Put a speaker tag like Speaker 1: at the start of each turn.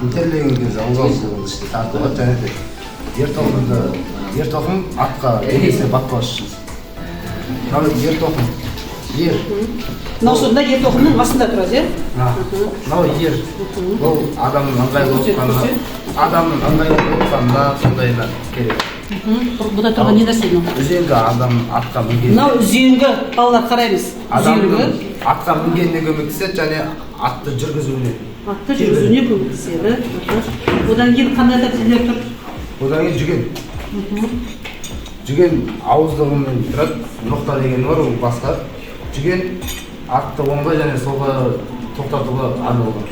Speaker 1: интерлеген кезде ылғалсыздығын іште тартылады және де ер тоқым атқа егесіне батпас үшін. Мынау ер тоқым. Ер.
Speaker 2: Мынау сонда ер тоқымның астында тұрады, иә?
Speaker 1: Мынау ер. Бұл адамның ыңғайлы отқанына сондайына керек.
Speaker 2: Бұда тұрған не нәрсе мынау?
Speaker 1: Үзеңгі адам атқа мінген.
Speaker 2: Мынау үзеңгі, балалар қараймыз.
Speaker 1: Адамның атқа мінгеніне көмектеседі және атты жүргізуіне.
Speaker 2: Атты жүргізуіне көмектеседі. Одан кейін қандай тәсілдер тұр?
Speaker 1: Одан кейін жүген. Жүген ауыздығымен тұрады, ноқта деген бар, ол басқа. Жүген атты оңға және солға тоқтатуға арналған.